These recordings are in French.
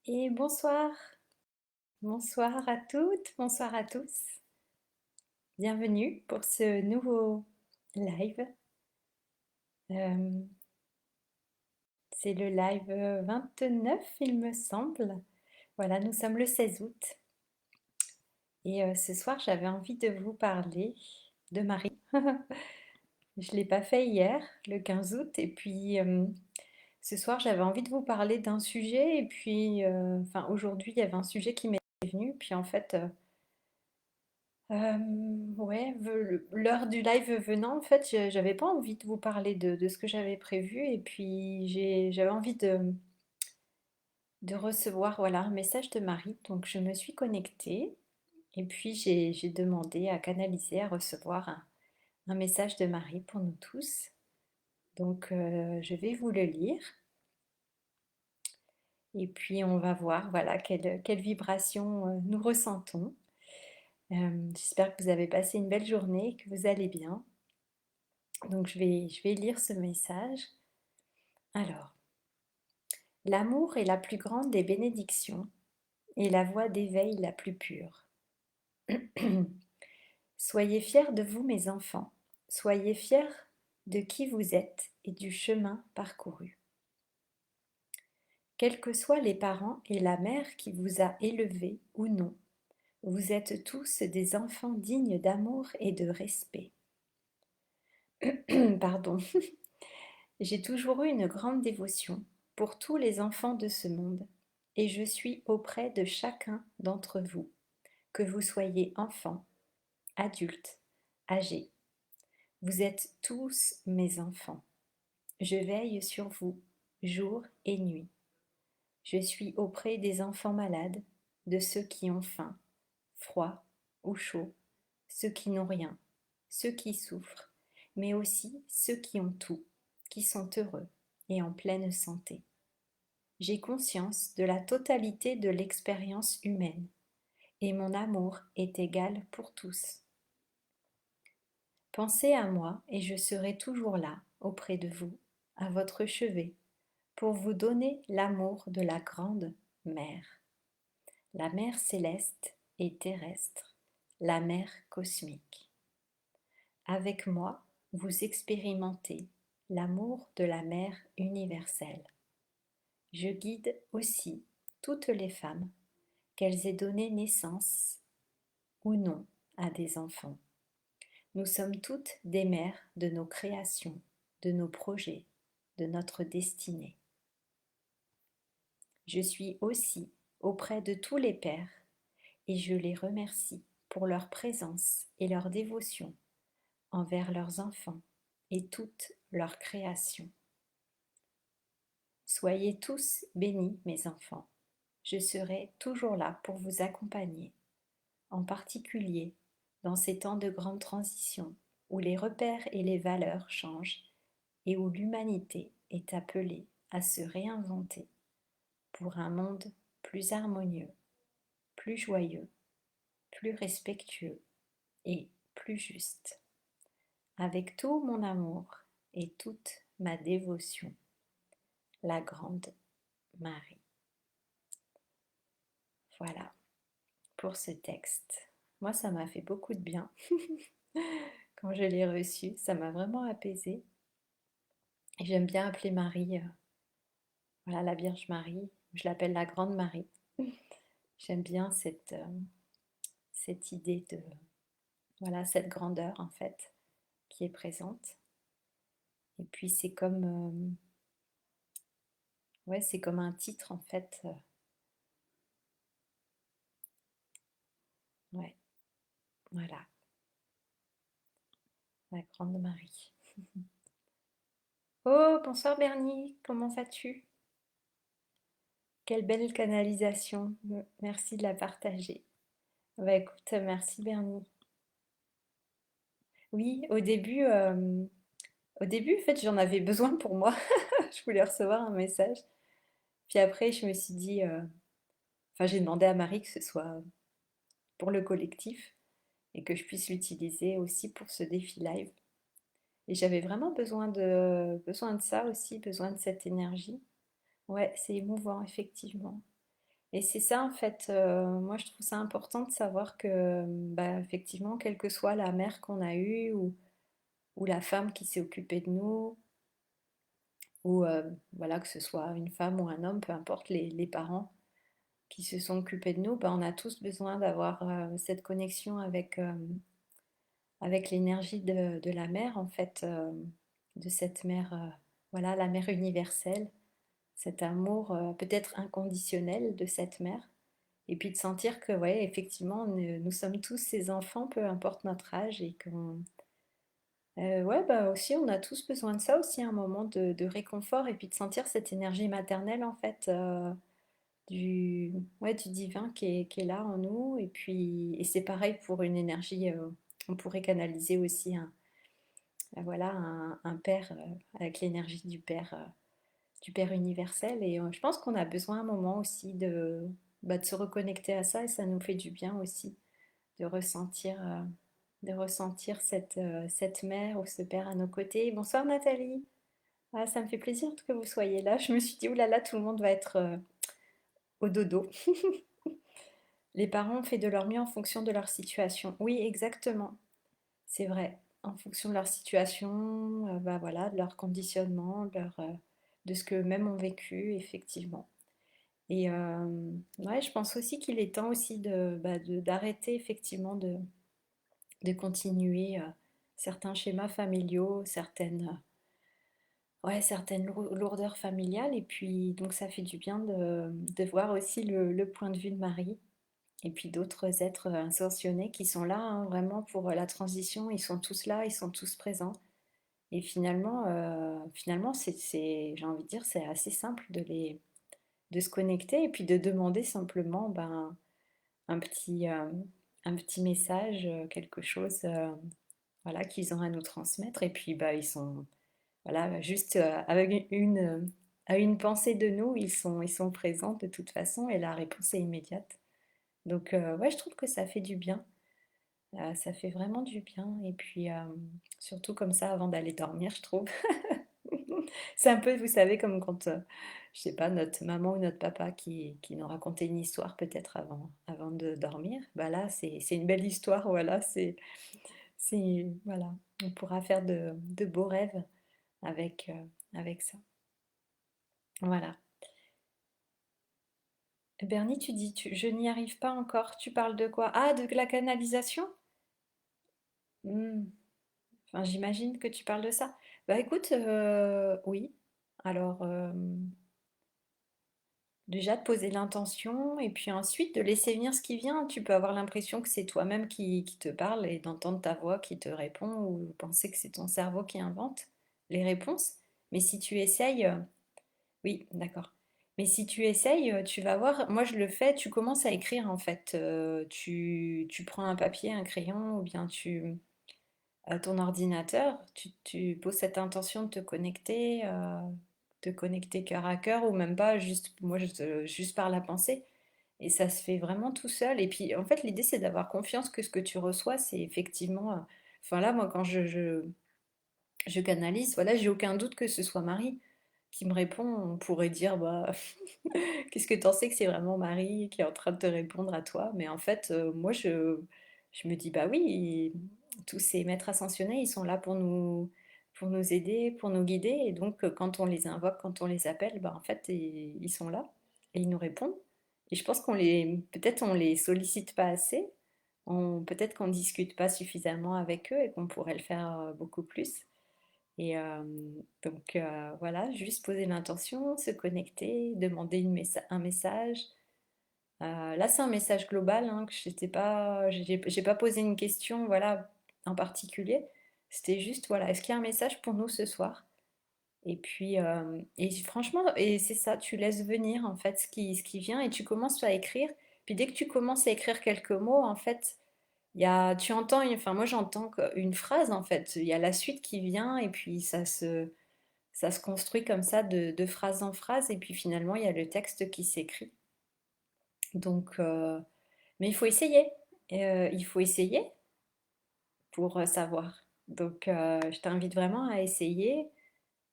Et bonsoir à toutes, bonsoir à tous. Bienvenue pour ce nouveau live. Euh, c'est le live 29, il me semble. Voilà, nous sommes le 16 août. Et ce soir, j'avais envie de vous parler de Marie. Je ne l'ai pas fait hier, le 15 août. Et puis, ce soir, j'avais envie de vous parler d'un sujet. Et puis, enfin, aujourd'hui, il y avait un sujet qui m'est venu. Puis, en fait, ouais, l'heure du live venant, en fait, j'avais pas envie de vous parler de ce que j'avais prévu et puis j'avais envie de recevoir voilà, un message de Marie. Donc je me suis connectée et puis j'ai demandé à canaliser, à recevoir un message de Marie pour nous tous. Donc je vais vous le lire et puis on va voir voilà, quelle vibration nous ressentons. J'espère que vous avez passé une belle journée, que vous allez bien. Donc je vais lire ce message. Alors, l'amour est la plus grande des bénédictions et la voie d'éveil la plus pure. Soyez fiers de vous, mes enfants. Soyez fiers de qui vous êtes et du chemin parcouru. Quels que soient les parents et la mère qui vous a élevé ou non, vous êtes tous des enfants dignes d'amour et de respect. Pardon. J'ai toujours eu une grande dévotion pour tous les enfants de ce monde, et je suis auprès de chacun d'entre vous, que vous soyez enfant, adulte, âgé. Vous êtes tous mes enfants. Je veille sur vous, jour et nuit. Je suis auprès des enfants malades, de ceux qui ont faim, froid ou chaud, ceux qui n'ont rien, ceux qui souffrent, mais aussi ceux qui ont tout, qui sont heureux et en pleine santé. J'ai conscience de la totalité de l'expérience humaine, et mon amour est égal pour tous. Pensez à moi et je serai toujours là, auprès de vous, à votre chevet, pour vous donner l'amour de la grande mère, la mère céleste et terrestre, la mère cosmique. Avec moi, vous expérimentez l'amour de la mère universelle. Je guide aussi toutes les femmes, qu'elles aient donné naissance ou non à des enfants. Nous sommes toutes des mères de nos créations, de nos projets, de notre destinée. Je suis aussi auprès de tous les pères et je les remercie pour leur présence et leur dévotion envers leurs enfants et toute leur création. Soyez tous bénis, mes enfants. Je serai toujours là pour vous accompagner, en particulier dans ces temps de grande transition où les repères et les valeurs changent et où l'humanité est appelée à se réinventer pour un monde plus harmonieux, plus joyeux, plus respectueux et plus juste. Avec tout mon amour et toute ma dévotion, la grande Marie. Voilà pour ce texte. Moi, ça m'a fait beaucoup de bien. Quand je l'ai reçu, ça m'a vraiment apaisée. Et j'aime bien appeler Marie, voilà, la Vierge Marie. Je l'appelle la Grande Marie. J'aime bien cette idée de, voilà, cette grandeur en fait qui est présente. Et puis c'est comme, ouais, c'est comme un titre en fait. Ouais, voilà, la Grande Marie. Oh, bonsoir Bernie, comment vas-tu? Quelle belle canalisation. Merci de la partager. Bah écoute, merci Bernie. Oui, au début, en fait, j'en avais besoin pour moi. Je voulais recevoir un message. Puis après, je me suis dit, enfin, j'ai demandé à Marie que ce soit pour le collectif et que je puisse l'utiliser aussi pour ce défi live. Et j'avais vraiment besoin de ça aussi, besoin de cette énergie. Ouais, c'est émouvant, effectivement. Et c'est ça en fait, moi je trouve ça important de savoir que, bah, effectivement, quelle que soit la mère qu'on a eue ou la femme qui s'est occupée de nous, ou voilà, que ce soit une femme ou un homme, peu importe les parents qui se sont occupés de nous, bah, on a tous besoin d'avoir cette connexion avec l'énergie de la mère, en fait, de cette mère, voilà, la mère universelle, cet amour peut-être inconditionnel de cette mère. Et puis de sentir que, ouais, effectivement, nous sommes tous ces enfants, peu importe notre âge, et qu'on, ouais, bah aussi, on a tous besoin de ça aussi, un moment de réconfort, et puis de sentir cette énergie maternelle, en fait, ouais, du divin qui est là en nous. Et puis, et c'est pareil pour une énergie, on pourrait canaliser aussi voilà, un père, avec l'énergie du père universel. Et je pense qu'on a besoin un moment aussi bah, de se reconnecter à ça, et ça nous fait du bien aussi de ressentir, cette mère ou ce père à nos côtés. Bonsoir Nathalie. Ah, ça me fait plaisir que vous soyez là. Je me suis dit, oulala, tout le monde va être au dodo. Les parents ont fait de leur mieux en fonction de leur situation. Oui, exactement. C'est vrai. En fonction de leur situation, bah voilà, de leur conditionnement, de ce qu'eux-mêmes ont vécu, effectivement. Et ouais, je pense aussi qu'il est temps aussi d'arrêter effectivement de continuer certains schémas familiaux, ouais, certaines lourdeurs familiales. Et puis, donc, ça fait du bien de voir aussi le point de vue de Marie. Et puis d'autres êtres ascensionnés qui sont là hein, vraiment pour la transition. Ils sont tous là, ils sont tous présents. Et finalement j'ai envie de dire, c'est assez simple de se connecter et puis de demander simplement ben, un petit, euh, un petit message, quelque chose voilà, qu'ils ont à nous transmettre. Et puis bah, ils sont voilà, juste avec à une pensée de nous, ils sont présents de toute façon et la réponse est immédiate. Donc ouais, je trouve que ça fait du bien. Ça fait vraiment du bien. Et puis surtout comme ça avant d'aller dormir, je trouve. C'est un peu, vous savez, comme quand, je sais pas, notre maman ou notre papa qui nous racontait une histoire peut-être avant de dormir. Bah là, c'est une belle histoire, voilà. Voilà, on pourra faire de beaux rêves avec, avec ça. Voilà. Bernie, tu dis, je n'y arrive pas encore. Tu parles de quoi? Ah, de la canalisation? Hmm. Enfin, j'imagine que tu parles de ça. Bah écoute, oui. Alors, déjà de poser l'intention et puis ensuite de laisser venir ce qui vient. Tu peux avoir l'impression que c'est toi-même qui te parle et d'entendre ta voix qui te répond ou penser que c'est ton cerveau qui invente les réponses. Mais si tu essayes, oui, d'accord. Mais si tu essayes, tu vas voir, moi je le fais, tu commences à écrire en fait. Tu prends un papier, un crayon ou bien ton ordinateur, tu poses cette intention de te connecter cœur à cœur ou même pas, juste, moi, juste par la pensée. Et ça se fait vraiment tout seul. Et puis, en fait, l'idée, c'est d'avoir confiance que ce que tu reçois, c'est effectivement. Enfin, là, moi, quand je canalise, voilà, j'ai aucun doute que ce soit Marie qui me répond. On pourrait dire, bah, qu'est-ce que t'en sais que c'est vraiment Marie qui est en train de te répondre à toi? Mais en fait, moi, je me dis, bah oui, tous ces maîtres ascensionnés, ils sont là pour nous aider, pour nous guider. Et donc, quand on les invoque, quand on les appelle, bah, en fait, ils sont là et ils nous répondent. Et je pense peut-être on les sollicite pas assez. Peut-être qu'on discute pas suffisamment avec eux et qu'on pourrait le faire beaucoup plus. Et donc voilà, juste poser l'intention, se connecter, demander un message. Là, c'est un message global, hein, que j'ai pas posé une question, voilà, en particulier. C'était juste, voilà, est-ce qu'il y a un message pour nous ce soir? Et puis, et franchement, et c'est ça, tu laisses venir en fait ce qui vient et tu commences à écrire. Puis dès que tu commences à écrire quelques mots, en fait, tu entends, enfin moi j'entends une phrase en fait. Il y a la suite qui vient et puis ça se construit comme ça de phrase en phrase et puis finalement il y a le texte qui s'écrit. Donc, mais il faut essayer. Il faut essayer pour savoir. Donc, je t'invite vraiment à essayer,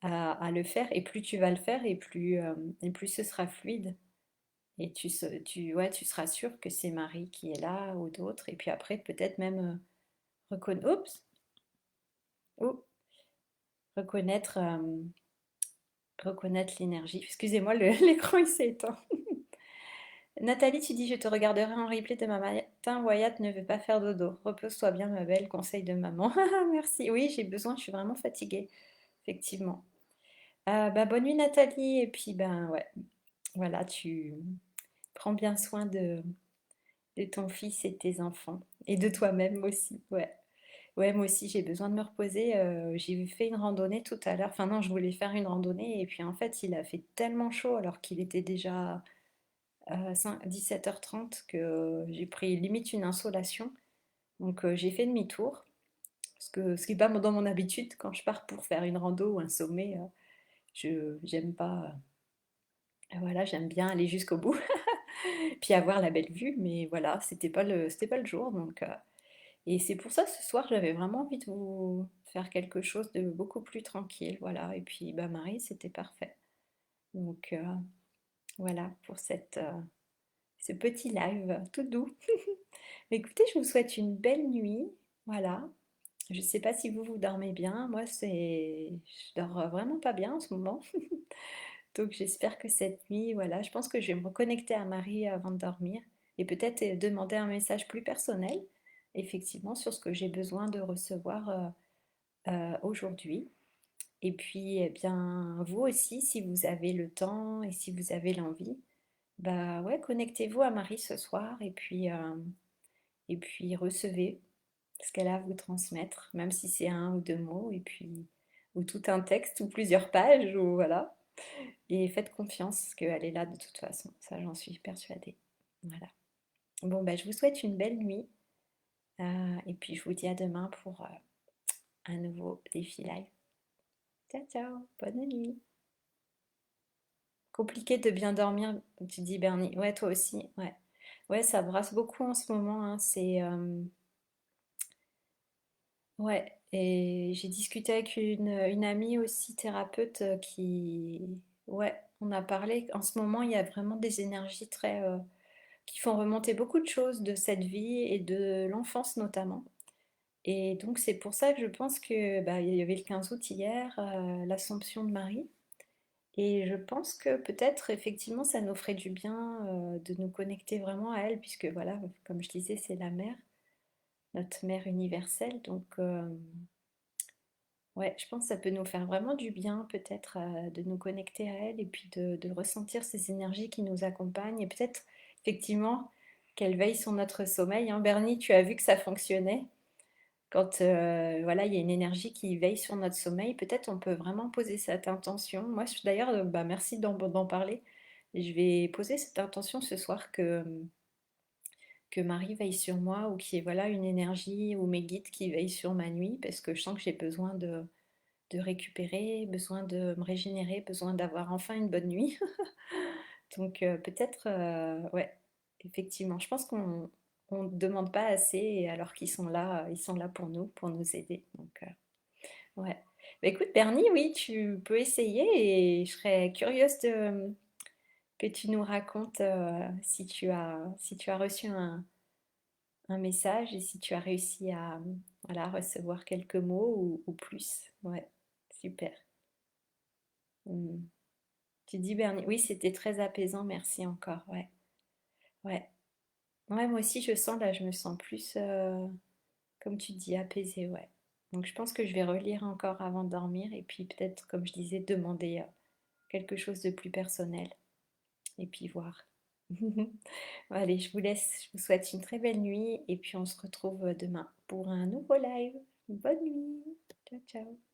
à le faire. Et plus tu vas le faire, et plus ce sera fluide. Et ouais, tu seras sûr que c'est Marie qui est là ou d'autres. Et puis après, peut-être même oups, oh, reconnaître, reconnaître l'énergie. Excusez-moi, l'écran il s'est éteint. Nathalie, tu dis je te regarderai en replay demain matin. Wyatt ne veut pas faire dodo. Repose-toi bien, ma belle. Conseil de maman. Merci. Oui, j'ai besoin. Je suis vraiment fatiguée, effectivement. Bah, bonne nuit, Nathalie. Et puis, ben ouais, voilà, tu prends bien soin de ton fils et de tes enfants. Et de toi-même aussi. Ouais. Ouais, moi aussi, j'ai besoin de me reposer. J'ai fait une randonnée tout à l'heure. Enfin, non, je voulais faire une randonnée. Et puis, en fait, il a fait tellement chaud alors qu'il était déjà 17h30 que j'ai pris limite une insolation. Donc j'ai fait demi-tour. Parce que ce qui n'est pas dans mon habitude, quand je pars pour faire une rando ou un sommet, je j'aime pas. Voilà, j'aime bien aller jusqu'au bout, puis avoir la belle vue, mais voilà, c'était pas le jour. Donc, et c'est pour ça ce soir, j'avais vraiment envie de vous faire quelque chose de beaucoup plus tranquille. Voilà, et puis bah, Marie, c'était parfait. Donc voilà pour ce petit live tout doux. Écoutez, je vous souhaite une belle nuit. Voilà. Je ne sais pas si vous dormez bien. Moi, je dors vraiment pas bien en ce moment. Donc, j'espère que cette nuit, voilà, je pense que je vais me reconnecter à Marie avant de dormir et peut-être demander un message plus personnel, effectivement, sur ce que j'ai besoin de recevoir aujourd'hui. Et puis, eh bien, vous aussi, si vous avez le temps et si vous avez l'envie, bah ouais, connectez-vous à Marie ce soir et puis recevez ce qu'elle a à vous transmettre, même si c'est un ou deux mots, et puis ou tout un texte ou plusieurs pages, ou voilà. Et faites confiance qu'elle est là de toute façon, ça j'en suis persuadée. Voilà. Bon, bah, je vous souhaite une belle nuit, et puis je vous dis à demain pour un nouveau défi live. Ciao, ciao, bonne nuit. Compliqué de bien dormir, tu dis Bernie. Ouais, toi aussi, ouais. Ouais, ça brasse beaucoup en ce moment, hein. Ouais, et j'ai discuté avec une amie aussi thérapeute ouais, on a parlé. En ce moment, il y a vraiment des énergies qui font remonter beaucoup de choses de cette vie et de l'enfance notamment. Et donc, c'est pour ça que je pense que, bah, il y avait le 15 août hier, l'Assomption de Marie. Et je pense que peut-être, effectivement, ça nous ferait du bien de nous connecter vraiment à elle, puisque voilà, comme je disais, c'est la mère, notre mère universelle. Donc, ouais, je pense que ça peut nous faire vraiment du bien, peut-être, de nous connecter à elle et puis de ressentir ces énergies qui nous accompagnent. Et peut-être, effectivement, qu'elle veille sur notre sommeil, hein. Bernie, tu as vu que ça fonctionnait. Quand voilà, il y a une énergie qui veille sur notre sommeil, peut-être on peut vraiment poser cette intention. Moi, d'ailleurs, bah, merci d'en parler. Je vais poser cette intention ce soir que Marie veille sur moi ou qu'il y ait voilà, une énergie ou mes guides qui veillent sur ma nuit parce que je sens que j'ai besoin de récupérer, besoin de me régénérer, besoin d'avoir enfin une bonne nuit. Donc peut-être, ouais, effectivement, je pense qu'on ne demande pas assez alors qu'ils sont là pour nous aider. Donc ouais. Bah, écoute Bernie, oui, tu peux essayer et je serais curieuse que tu nous racontes si tu as reçu un message et si tu as réussi à voilà, recevoir quelques mots ou plus. Ouais, super. Mm. Tu dis Bernie, oui, c'était très apaisant, merci encore. Ouais, ouais. Ouais, moi aussi, je sens là, je me sens plus, comme tu dis, apaisée, ouais. Donc je pense que je vais relire encore avant de dormir et puis peut-être, comme je disais, demander quelque chose de plus personnel et puis voir. Allez, je vous laisse, je vous souhaite une très belle nuit et puis on se retrouve demain pour un nouveau live. Bonne nuit. Ciao, ciao.